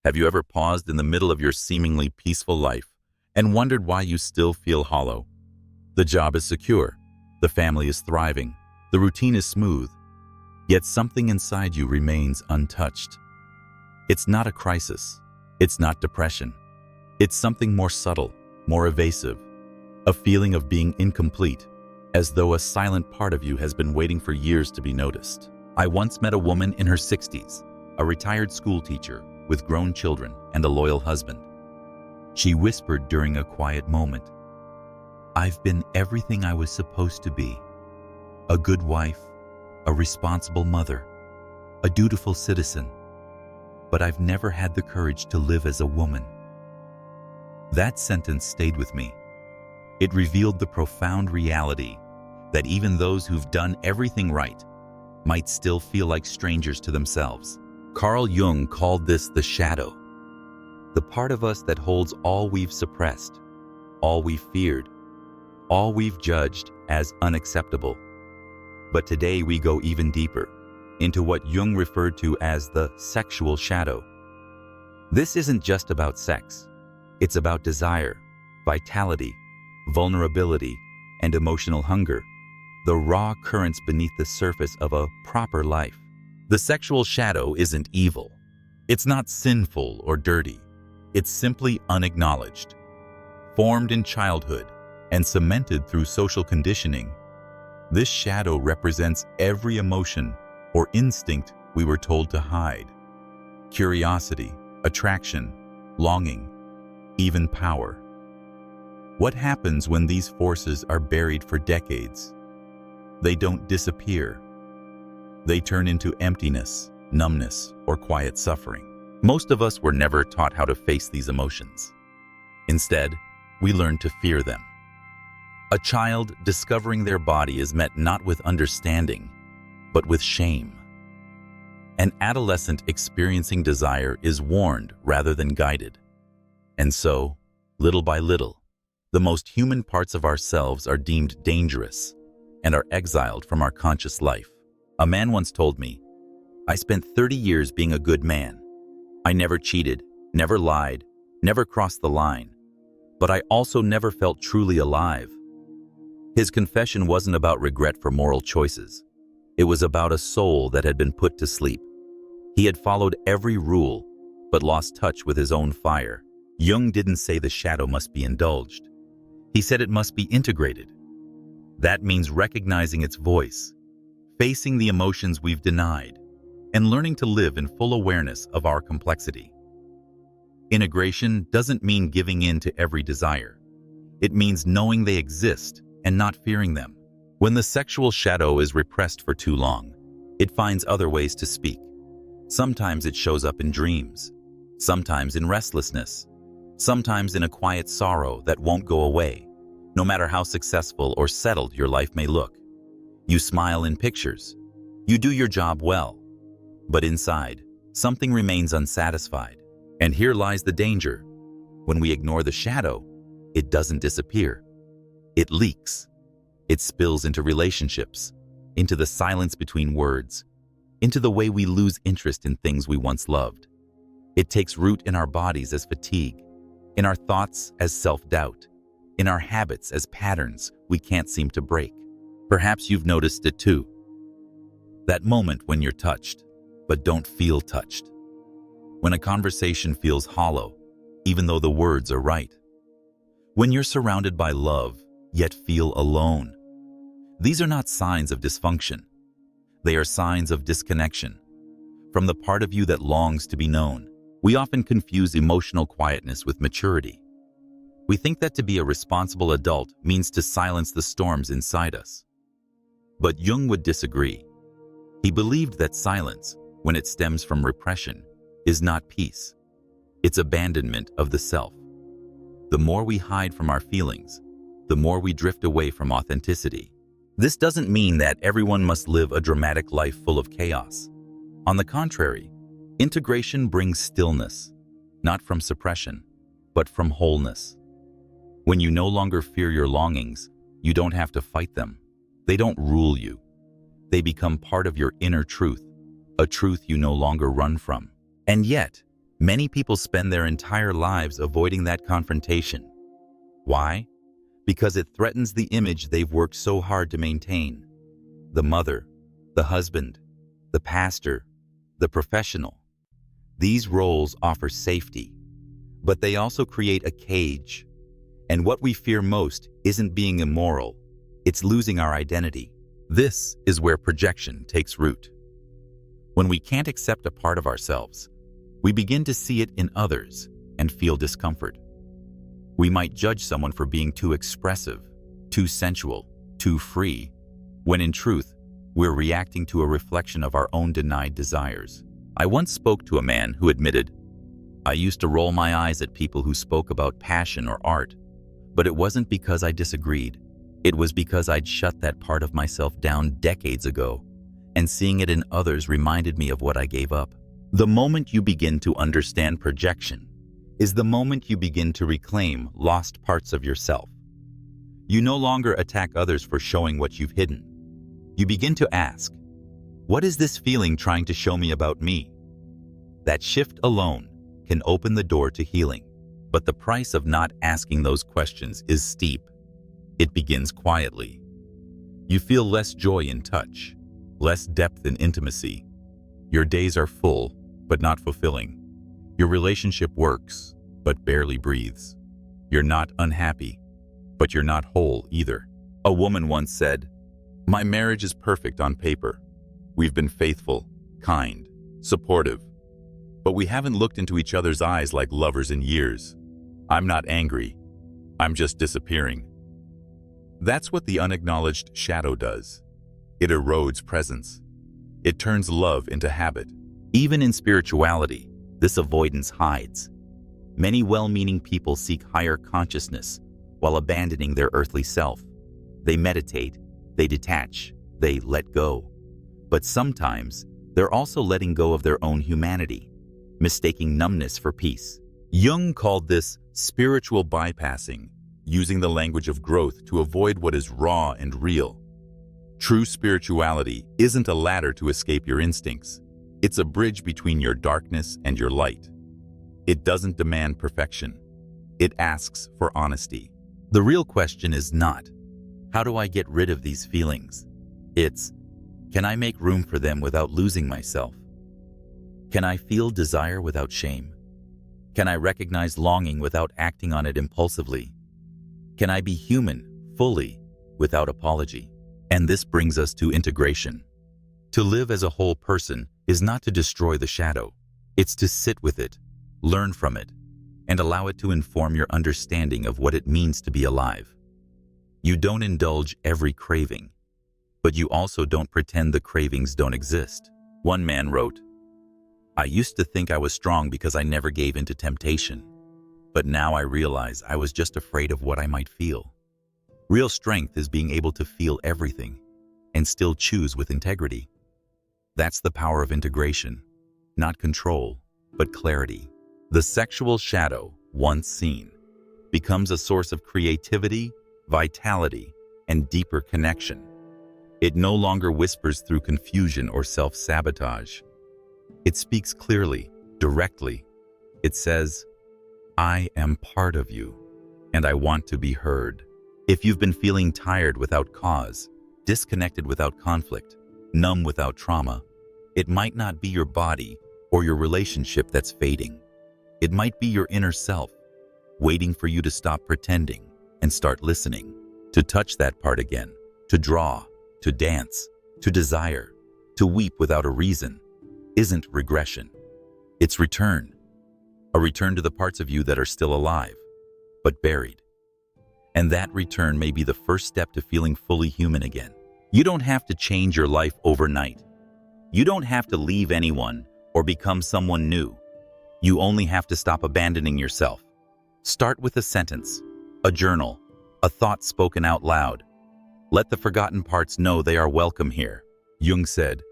Have you ever paused in the middle of your seemingly peaceful life and wondered why you still feel hollow? The job is secure, the family is thriving, the routine is smooth, yet something inside you remains untouched. It's not a crisis, it's not depression. It's something more subtle, more evasive, a feeling of being incomplete, as though a silent part of you has been waiting for years to be noticed. I once met a woman in her 60s, a retired school teacher with grown children and a loyal husband. She whispered during a quiet moment, "I've been everything I was supposed to be. A good wife, a responsible mother, a dutiful citizen. But I've never had the courage to live as a woman." That sentence stayed with me. It revealed the profound reality that even those who've done everything right might still feel like strangers to themselves. Carl Jung called this the shadow, the part of us that holds all we've suppressed, all we've feared, all we've judged as unacceptable. But today we go even deeper into what Jung referred to as the sexual shadow. This isn't just about sex. It's about desire, vitality, vulnerability, and emotional hunger, the raw currents beneath the surface of a proper life. The sexual shadow isn't evil. It's not sinful or dirty. It's simply unacknowledged. Formed in childhood and cemented through social conditioning, this shadow represents every emotion or instinct we were told to hide. Curiosity, attraction, longing, even power. What happens when these forces are buried for decades? They don't disappear. They turn into emptiness, numbness, or quiet suffering. Most of us were never taught how to face these emotions. Instead, we learn to fear them. A child discovering their body is met not with understanding, but with shame. An adolescent experiencing desire is warned rather than guided. And so, little by little, the most human parts of ourselves are deemed dangerous and are exiled from our conscious life. A man once told me, "I spent 30 years being a good man. I never cheated, never lied, never crossed the line, but I also never felt truly alive." His confession wasn't about regret for moral choices. It was about a soul that had been put to sleep. He had followed every rule, but lost touch with his own fire. Jung didn't say the shadow must be indulged. He said it must be integrated. That means recognizing its voice, facing the emotions we've denied, and learning to live in full awareness of our complexity. Integration doesn't mean giving in to every desire. It means knowing they exist and not fearing them. When the sexual shadow is repressed for too long, it finds other ways to speak. Sometimes it shows up in dreams, sometimes in restlessness, sometimes in a quiet sorrow that won't go away, no matter how successful or settled your life may look. You smile in pictures, you do your job well, but inside, something remains unsatisfied. And here lies the danger. When we ignore the shadow, it doesn't disappear. It leaks. It spills into relationships, into the silence between words, into the way we lose interest in things we once loved. It takes root in our bodies as fatigue, in our thoughts as self-doubt, in our habits as patterns we can't seem to break. Perhaps you've noticed it too. That moment when you're touched, but don't feel touched. When a conversation feels hollow, even though the words are right. When you're surrounded by love, yet feel alone. These are not signs of dysfunction. They are signs of disconnection. From the part of you that longs to be known, we often confuse emotional quietness with maturity. We think that to be a responsible adult means to silence the storms inside us. But Jung would disagree. He believed that silence, when it stems from repression, is not peace. It's abandonment of the self. The more we hide from our feelings, the more we drift away from authenticity. This doesn't mean that everyone must live a dramatic life full of chaos. On the contrary, integration brings stillness, not from suppression, but from wholeness. When you no longer fear your longings, you don't have to fight them. They don't rule you. They become part of your inner truth, a truth you no longer run from. And yet, Many people spend their entire lives avoiding that confrontation. Why? Because it threatens the image they've worked so hard to maintain. The mother, the husband, the pastor, the professional. These roles offer safety, but they also create a cage. And what we fear most isn't being immoral, it's losing our identity. This is where projection takes root. When we can't accept a part of ourselves, we begin to see it in others and feel discomfort. We might judge someone for being too expressive, too sensual, too free, when in truth, we're reacting to a reflection of our own denied desires. I once spoke to a man who admitted, "I used to roll my eyes at people who spoke about passion or art, but it wasn't because I disagreed. It was because I'd shut that part of myself down decades ago, and seeing it in others reminded me of what I gave up." The moment you begin to understand projection is the moment you begin to reclaim lost parts of yourself. You no longer attack others for showing what you've hidden. You begin to ask, what is this feeling trying to show me about me? That shift alone can open the door to healing, but the price of not asking those questions is steep. It begins quietly. You feel less joy in touch, less depth in intimacy. Your days are full, but not fulfilling. Your relationship works, but barely breathes. You're not unhappy, but you're not whole either. A woman once said, "My marriage is perfect on paper. We've been faithful, kind, supportive, but we haven't looked into each other's eyes like lovers in years. I'm not angry. I'm just disappearing." That's what the unacknowledged shadow does. It erodes presence. It turns love into habit. Even in spirituality, this avoidance hides. Many well-meaning people seek higher consciousness while abandoning their earthly self. They meditate, they detach, they let go. But sometimes, they're also letting go of their own humanity, mistaking numbness for peace. Jung called this spiritual bypassing, using the language of growth to avoid what is raw and real. True spirituality isn't a ladder to escape your instincts. It's a bridge between your darkness and your light. It doesn't demand perfection. It asks for honesty. The real question is not, how do I get rid of these feelings? It's, can I make room for them without losing myself? Can I feel desire without shame? Can I recognize longing without acting on it impulsively? Can I be human, fully, without apology? And this brings us to integration. To live as a whole person is not to destroy the shadow. It's to sit with it, learn from it, and allow it to inform your understanding of what it means to be alive. You don't indulge every craving, but you also don't pretend the cravings don't exist. One man wrote, "I used to think I was strong because I never gave in to temptation, but now I realize I was just afraid of what I might feel." Real strength is being able to feel everything and still choose with integrity. That's the power of integration, not control, but clarity. The sexual shadow, once seen, becomes a source of creativity, vitality, and deeper connection. It no longer whispers through confusion or self-sabotage. It speaks clearly, directly. It says, "I am part of you, and I want to be heard." If you've been feeling tired without cause, disconnected without conflict, numb without trauma, it might not be your body or your relationship that's fading. It might be your inner self, waiting for you to stop pretending and start listening, to touch that part again, to draw, to dance, to desire, to weep without a reason. Isn't regression. It's return. A return to the parts of you that are still alive, but buried. And that return may be the first step to feeling fully human again. You don't have to change your life overnight. You don't have to leave anyone or become someone new. You only have to stop abandoning yourself. Start with a sentence, a journal, a thought spoken out loud. Let the forgotten parts know they are welcome here. Jung said,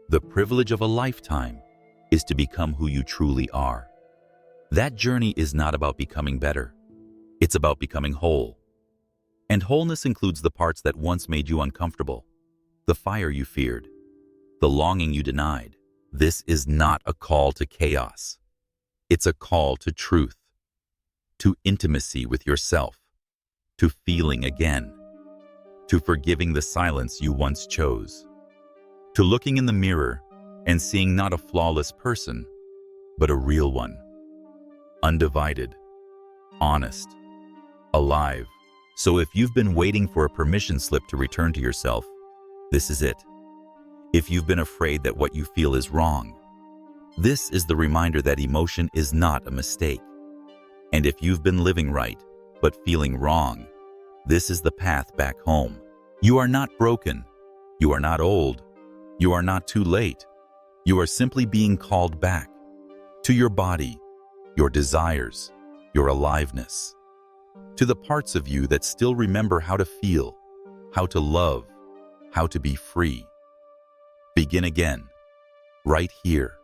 "The privilege of a lifetime is to become who you truly are." That journey is not about becoming better. It's about becoming whole. And wholeness includes the parts that once made you uncomfortable, the fire you feared, the longing you denied. This is not a call to chaos. It's a call to truth, to intimacy with yourself, to feeling again, to forgiving the silence you once chose, to looking in the mirror and seeing not a flawless person, but a real one, undivided, honest, alive. So if you've been waiting for a permission slip to return to yourself, this is it. If you've been afraid that what you feel is wrong, this is the reminder that emotion is not a mistake. And if you've been living right, but feeling wrong, this is the path back home. You are not broken. You are not old. You are not too late. You are simply being called back to your body, your desires, your aliveness, to the parts of you that still remember how to feel, how to love, how to be free. Begin again, right here,